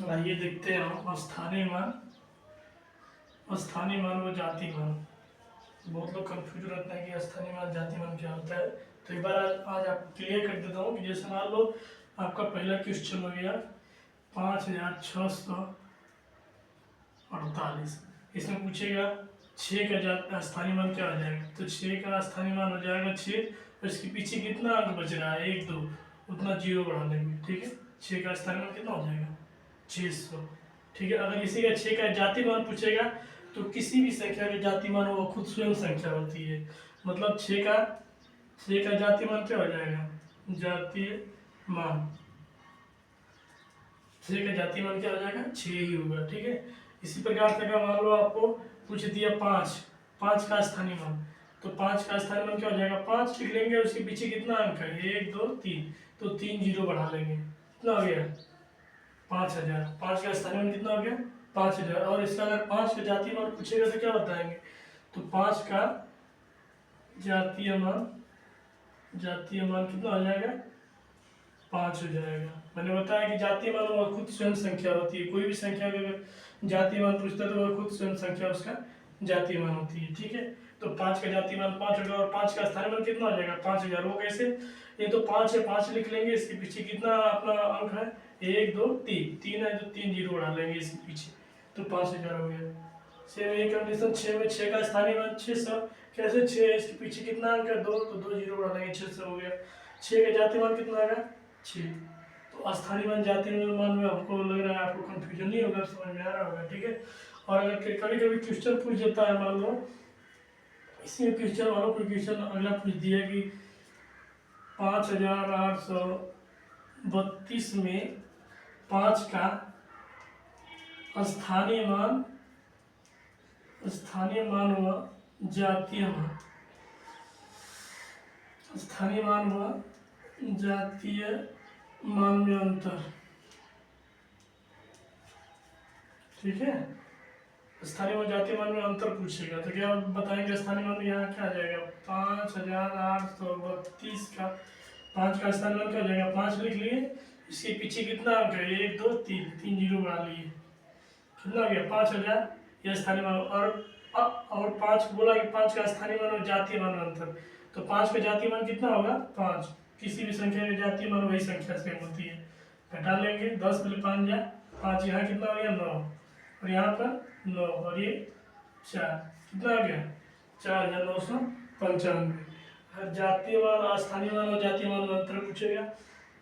आइए देखते हैं हम स्थानीय मान व जाति मान। बहुत लोग कंफ्यूज रहते हैं कि स्थानीय मान जाति मान क्या होता है। तो एक बार आज आपको क्लियर कर देता हूँ कि जैसे मान लो आपका पहला क्वेश्चन हो गया 5648। इसमें पूछेगा 6 का स्थानीय मान क्या हो जाएगा। तो 6 का स्थानीय मान हो जाएगा 6 और इसके पीछे कितना अंक बच रहा है 1 2, उतना जीरो बढ़ा लेंगे। ठीक है, 6 का स्थानीय मान कितना हो जाएगा 600। ठीक है, अगर इसी का 6 का जाति मान पूछेगा तो किसी भी संख्या की जाति मान वो खुद स्वयं संख्या होती है। मतलब 6 का जाति मान क्या हो जाएगा, जातीय मान 6 का जाति मान क्या हो जाएगा 6 ही होगा। ठीक है, इसी प्रकार से अगर मान लो आपको पूछ दिया 5 का स्थानीय मान, तो 5 का स्थानीय मान क्या हो जाएगा 5 लिख लेंगे, उसके पीछे कितना अंक है 1 2 3, तो 3 जीरो बढ़ा लेंगे, कितना हो गया 5000। 5 का स्थानीय मान कितना हो गया 5000। और इसका अगर 5 का जातीय मान पूछेगा तो क्या बताएंगे, तो 5 का जातीय मान कितना हो जाएगा 5 हो जाएगा। मैंने बताया कि जातीय मान वह खुद स्वयं संख्या होती है। कोई भी संख्या का अगर जातीय मान पूछता है तो वह खुद स्वयं संख्या उसका जातीय मान होती है। ठीक है, तो 5 का जातीय मान 5 होगा और 5 का स्थानीय मान कितना हो जाएगा 5000। वो कैसे, ये तो 5 है 5 लिख लेंगे, इसके पीछे कितना अपना अंक है 1 2 3 है, तो 3 जीरो बढ़ा लेंगे इसके पीछे, तो 5000 हो गया। सेम यही कंडीशन 6 में 6 का स्थानीय मान 600, कैसे 6 है इसके पीछे कितना अंक है 2, तो 2 जीरो बढ़ा लेंगे 600 हो गया। 6 का जातीय मान कितना आएगा 6। तो स्थानीय मान जातीय मान में हमको लग रहा है आपको कंफ्यूजन नहीं होगा, समझ में आ रहा होगा। ठीक है, और अगर कभी कभी क्वेश्चन पूछ देता है, मान लो इसी में क्वेश्चन वालों कोई क्वेश्चन अगला पूछ दिया कि 5832 में 5 का स्थानीय मान व जातीय मान में अंतर। ठीक है, स्थानीय मान जातीय मान में अंतर पूछेगा तो क्या बताएंगे, स्थानीय मान यहाँ क्या आ जाएगा 5832 का 5 का स्थानीय मान क्या हो जाएगा 5 लिख लिए, इसके पीछे कितना अंक है 1 2 3, 3 जीरो बढ़ा लिए, कितना हो गया 5000 यह स्थानीय मान। और 5 बोला कि 5 का स्थानीय मान और जातीय मान में अंतर, तो 5 का जातीय मान कितना होगा 5। किसी भी संख्या का जातीय मान वही संख्या सेम होती है, घटा लेंगे 10 में 5 या 5, यहाँ कितना हो गया 9 और यहाँ पर 9 और ये 4, कितना आ गया 4995। जातीय मान स्थानीय मान और जातीय मान में अंतर पूछेगा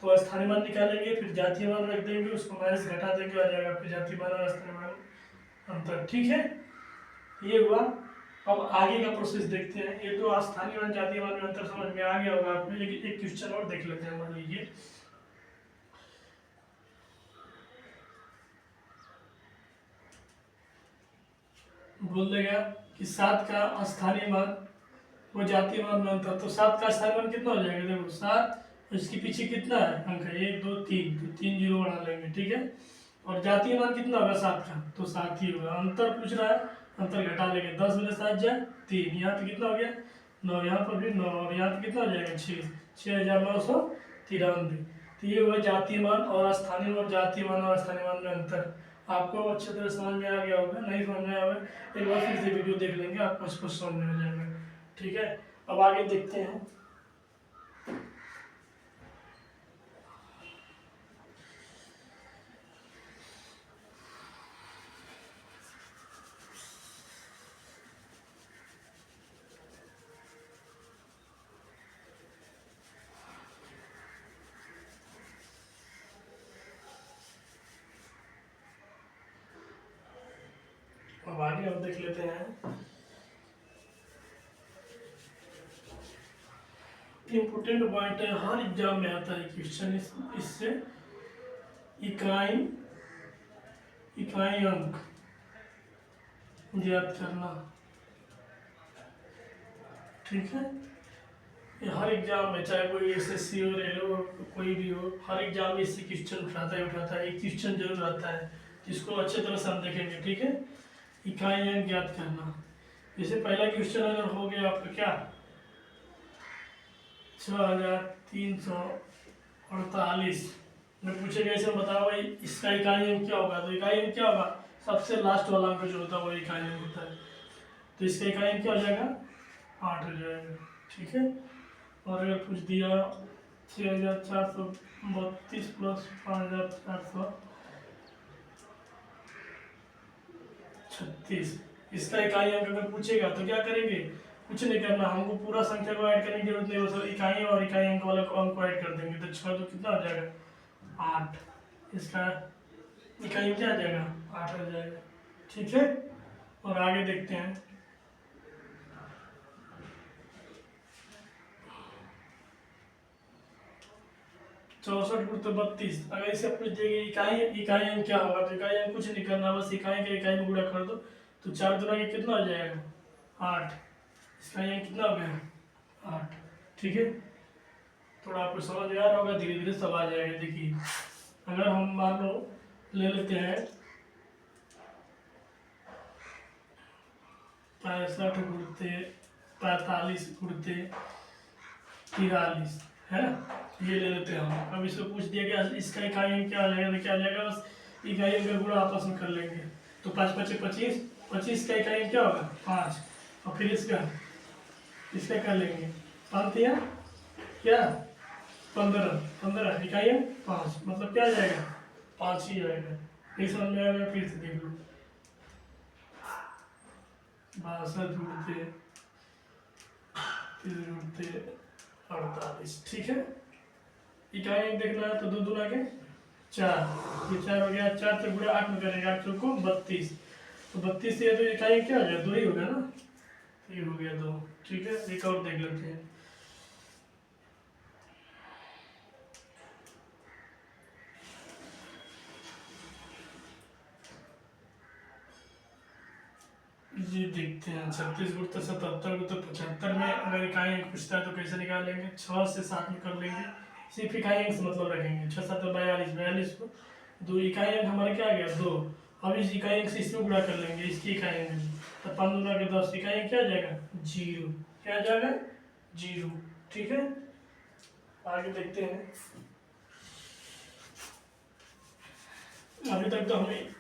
तो स्थानीय मान निकालेंगे, फिर जातीय मान रख देंगे, उसको माइनस घटा देंगे, आ जाएगा फिर जातीय मान और स्थानीय मान अंतर। ठीक है, ये हुआ। अब आगे का प्रोसेस देखते हैं। ये तो स्थानीय मान जातीय मान में अंतर समझ में आ गया होगा आपको। एक क्वेश्चन और देख लेते हैं। मान लीजिए बोल देगा कि 7 का स्थानीय मान वो जातीय मान में अंतर, तो 7 का स्थानीय मान कितना हो जाएगा, देखो 7, इसके पीछे कितना है अंक है 1 2 3, तो 3 जीरो बढ़ा लेंगे। ठीक है, और जातीय मान कितना होगा 7 का, तो 7 ही होगा। अंतर पूछ रहा है, अंतर घटा लेंगे 10 में 7 जाए 3, यहाँ पे कितना हो गया 9, यहाँ पर भी 9 और यहाँ पे कितना हो जाएगा 6, 6993। तो ये हुआ जातीय मान और स्थानीय मान, जातीय मान और स्थानीय मान में अंतर। आपको अच्छे तरह समझ में आ गया होगा, नहीं समझ में आया एक बार फिर से वीडियो देख लेंगे, आपको स्पष्ट समझ में आ जाएगा। ठीक है, अब आगे देखते हैं। अब आगे हम देख लेते हैं। इम्पोर्टेंट पॉइंट है, हर एग्जाम में आता है क्वेश्चन इससे। इकाई अंक ज्ञात करना। ठीक है, ये हर एग्जाम में, चाहे कोई एसएससी हो रेलवे कोई भी हो, हर एग्जाम में इससे क्वेश्चन उठाता है। एक क्वेश्चन जरूर आता है जिसको अच्छे तरह से हम देखेंगे। ठीक है, इकाई अंक ज्ञात करना। जैसे पहला क्वेश्चन अगर हो गया आपका क्या 6348 मैं पूछेगा इसे बताओ भाई इसका इकाई अंक क्या होगा, तो इकाई अंक क्या होगा, सबसे लास्ट वाला अंक जो होता है वो इकाई अंक होता है। तो इसका इकाई अंक क्या हो जाएगा, 8 हो जाएगा। ठीक है। और अगर पूछ दिया 6432 प्लस 5436, इसका इकाई अंक अगर पूछेगा तो क्या करेंगे, कुछ नहीं करना, हमको पूरा संख्या को ऐड करने की जरूरत नहीं, बस इकाई और इकाई अंक वाला अंक को ऐड कर देंगे। तो 6 तो कितना हो जाएगा, 8। इसका इकाई क्या आ जाएगा, 8 आ जाएगा। ठीक है। और आगे देखते हैं, 64 गुणित 32, अगर इसे पूछ देगी इकाई इकाई अंक क्या होगा, तो इकाई अंक कुछ नहीं करना, बस इकाई के इकाई में गुणा कर दो। तो 4 दूना के कितना हो जाएगा, 8। इसका अंक कितना हो गया, 8। ठीक है। थोड़ा आपको समझ में आ रहा होगा, धीरे धीरे सब आ जाएगा। देखिए अगर हम मान लो ले लेते हैं 65 गुणते 45 गुणते 43 है ना, ये ले लेते हैं हम। अब इसको पूछ दिया गया इसका इकाई अंक क्या आ जाएगा, तो क्या आ जाएगा, बस इकाई अंक का गुणा आपस में कर लेंगे। तो 5 5 25, 25 का इकाई अंक क्या होगा, 5। और फिर इसका कर लेंगे 5 या क्या 15, 15 इकाई अंक 5, मतलब क्या आ जाएगा, 5 ही आएगा। नहीं समझ में आएगा, फिर से देख लो, 62 गुणते 48। ठीक है। इकाई अंक देखना है तो 2 दूना के 4, ये 4 हो गया, 4 से गुणा 8 में करेंगे, 8 चौको 32, तो 32 से तो इकाई क्या हो गया, 2 ही हो गया ना, ये हो गया 2। ठीक है। एक और देख लेते हैं, ये देखते हैं 36 गुणित 77 गुणित 75 में अगर इकाई अंक पूछता है तो कैसे निकालेंगे, 6 से 7 में कर लेंगे, सिर्फ इकाई अंक से मतलब रखेंगे। 6 7 42, 42 को 2 इकाई अंक हमारा क्या आ गया, 2। अब इस इकाई अंक से इसमें गुणा कर लेंगे, इसकी इकाई अंक, तो 5 दूना के 10, इकाई अंक क्या आ जाएगा, 0। क्या आ जाएगा, 0। ठीक है। आगे देखते हैं, अभी तक तो हमें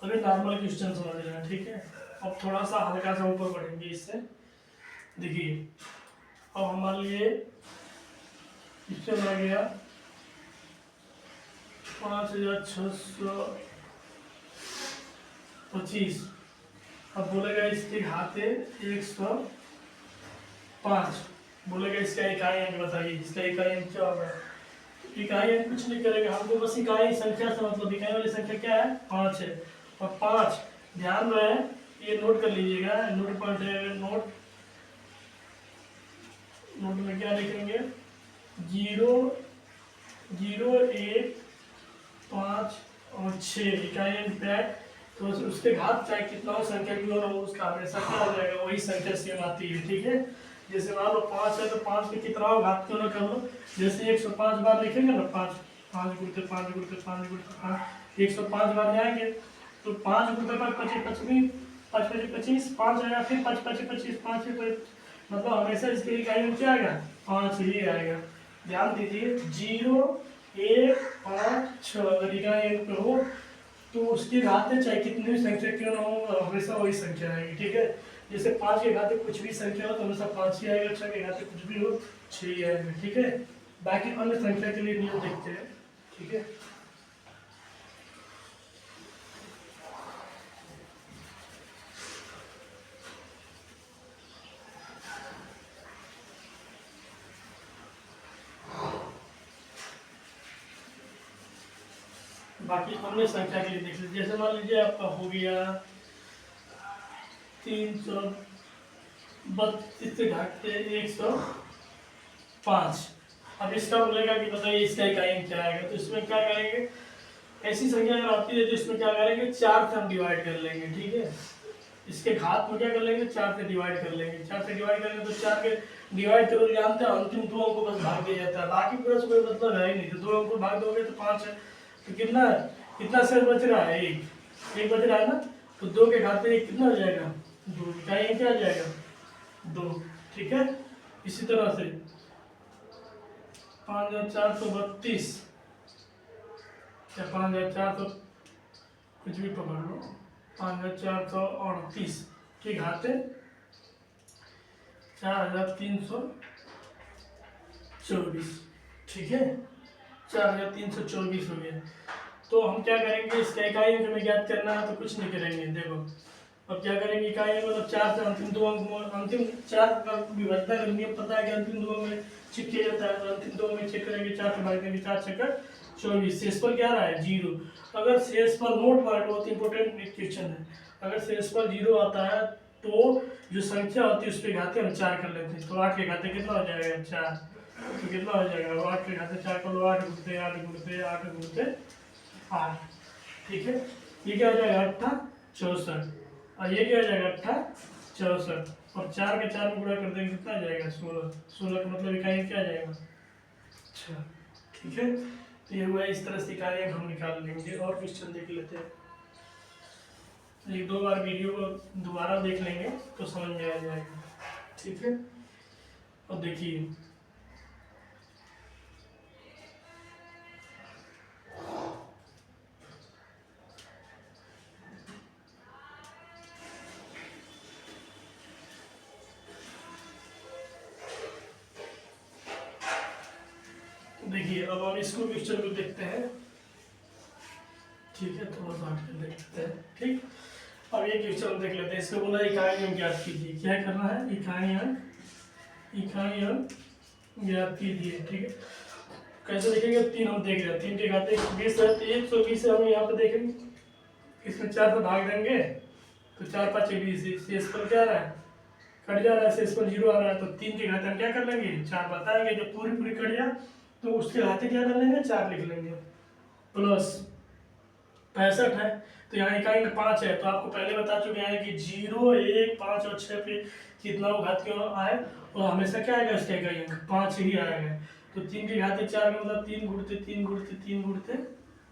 अभी नॉर्मल क्वेश्चन समझ रहे हैं। ठीक है। अब थोड़ा सा हल्का सा ऊपर बढ़ेंगे इससे। देखिए अब हमारे लिए इससे आ गया 5625। अब बोलेगा इसके घाते 105, बोलेगा इसका इकाई अंक बताइए, इसका इकाई अंक क्या होगा। इकाई अंक कुछ नहीं करेगा, हमको बस इकाई संख्या से मतलब, इकाई वाली संख्या क्या है, 5 है। और 5 ध्यान रहे, ये नोट कर लीजिएगा, नोट पॉइंट है, नोट में क्या लिखेंगे, 0 0 1 5 और 6 इकाई अंक पे, तो उसके घात चाहे कितना हो संख्या क्यों ना हो, उसका हमेशा क्या हो जाएगा, वही संख्या सेम आती है। ठीक है। जैसे मान लो 5 है तो 5 के कितना हो घात क्यों ना कर लो, जैसे 105 बार लिखेंगे ना, 5 5 गुणित 5 गुणित 5 गुणित 5, 105 बार जाएंगे तो 5 गुणित 5 25 25 5 25 25 5 आएगा, फिर 5 25 25 5 मतलब हमेशा इसके इकाई में क्या आएगा, 5 ही आएगा। ध्यान दीजिए 0 1 5 6 अगर इकाई अंक पे हो तो उसकी घातें चाहे कितनी भी संख्या क्यों ना हो, हमेशा वही संख्या आएगी। ठीक है। जैसे 5 के घाते कुछ भी संख्या हो तो हमेशा 5 ही आएगा, 6 के घाते कुछ भी हो 6 ही आएगा। ठीक है। बाकी अन्य संख्या के लिए नियम देखते हैं। ठीक है। बाकी अन्य संख्या के लिए देख लीजिए, जैसे मान लीजिए आपका हो गया 332 से घाटते 105। अब इसका बोलेगा कि बताइए इसका इकाई क्या आएगा, तो इसमें क्या करेंगे, ऐसी संख्या अगर आती है तो इसमें क्या करेंगे, 4 से हम डिवाइड कर लेंगे। ठीक है। इसके घात में क्या कर लेंगे, 4 से डिवाइड कर लेंगे। 4 से डिवाइड करेंगे तो 4 के डिवाइड करो, जानते हैं अंतिम 2 अंक को बस भाग दिया जाता है, बाकी पूरा से कोई मतलब है ही नहीं। तो 2 अंक को भाग दोगे तो 5 है, तो कितना है, कितना शेष बच रहा है, एक बच रहा है ना, तो 2 के घात में कितना हो जाएगा, 2 इकाई क्या आ जाएगा, 2। ठीक है। इसी तरह से 5432 या 5400 कुछ भी पकड़ लो, 5438 के घाते 4324, ठीक है, 4324 हो गया। तो हम क्या करेंगे, इसका इकाई अंक हमें ज्ञात करना है, तो कुछ नहीं करेंगे, देखो अब क्या करेंगे, इकाई अंक मतलब 4 से अंतिम दो अंक, अंतिम 4 का विभाज्यता का नियम पता है कि अंतिम दो में चेक किया जाता है, तो अंतिम दो में चेक करेंगे, 4 से भाग देंगे, 4 छक्का 24, शेष पर क्या रहा है 0। अगर शेष पर नोट पॉइंट बहुत इंपॉर्टेंट क्वेश्चन है, अगर शेष पर 0 आता है तो जो संख्या होती है उस पर घाते हम 4 कर लेते हैं, तो 8 के घाते कितना हो जाएगा 4, तो कितना हो जाएगा 8 के घाते 4 कर लो, 8 गुणते 8 गुणते 8 गुणते 8, ठीक है। ये क्या हो जाएगा 8 64, और ये क्या हो जाएगा 8 64, और 4 के 4 में गुणा कर देंगे कितना आ जाएगा 16, 16 का मतलब इकाई क्या आ जाएगा 6, ठीक है। तो ये हुआ, इस तरह से इकाइयाँ हम निकाल लेंगे। और क्वेश्चन देख लेते हैं, एक दो बार वीडियो को दोबारा देख लेंगे तो समझ में आ जाएगा, ठीक है। और देखिए अब हम इसको क्वेश्चन को देखते हैं, ठीक है, थोड़ा सा हट कर देखते हैं, ठीक। अब ये क्वेश्चन देख लेते हैं, इसको बोला इकाई अंक ज्ञात कीजिए, क्या करना है, इकाई अंक ज्ञात कीजिए, ठीक है। कैसे देखेंगे, 3 हम देख रहे हैं, 3 के घाते 120 है, तो 120 से हम यहाँ पे देखेंगे, इसमें 4 से भाग देंगे तो 4 5 20, शेष पर क्या आ रहा है कट जा रहा है, शेष पर 0 आ रहा है, तो 3 के घाते हम क्या कर लेंगे 4 बताएंगे, जब पूरी पूरी कट जाए तो उसके घाते क्या कर लेंगे 4 लिख लेंगे, प्लस 65 है, तो यहाँ इकाई में 5 है, तो आपको पहले बता चुके हैं कि 0 1 5 और 6 पे कितना वो घात क्यों आए, और हमेशा क्या आएगा इसका इकाई अंक 5 ही आएगा। तो 3 के घाते 4 का मतलब 3 गुणते 3 गुणते 3 गुणते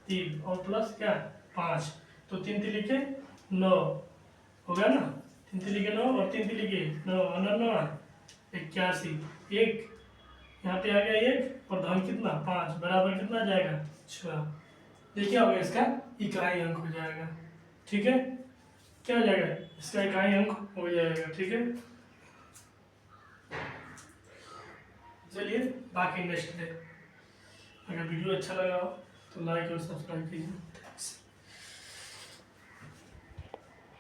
3 और प्लस क्या 5, तो 3 3 लिखे 9 हो गया ना, 3 3 लिखे 9 और 3 3 लिखे 9 और 9 81, एक यहाँ पे आ गया 1 और धन कितना 5 बराबर कितना आ जाएगा 6, ये क्या होगा इसका इकाई अंक हो जाएगा, ठीक है, क्या हो जाएगा इसका इकाई अंक हो जाएगा, ठीक है। चलिए बाकी नेक्स्ट डे, अगर वीडियो अच्छा लगा हो तो लाइक और सब्सक्राइब कीजिए।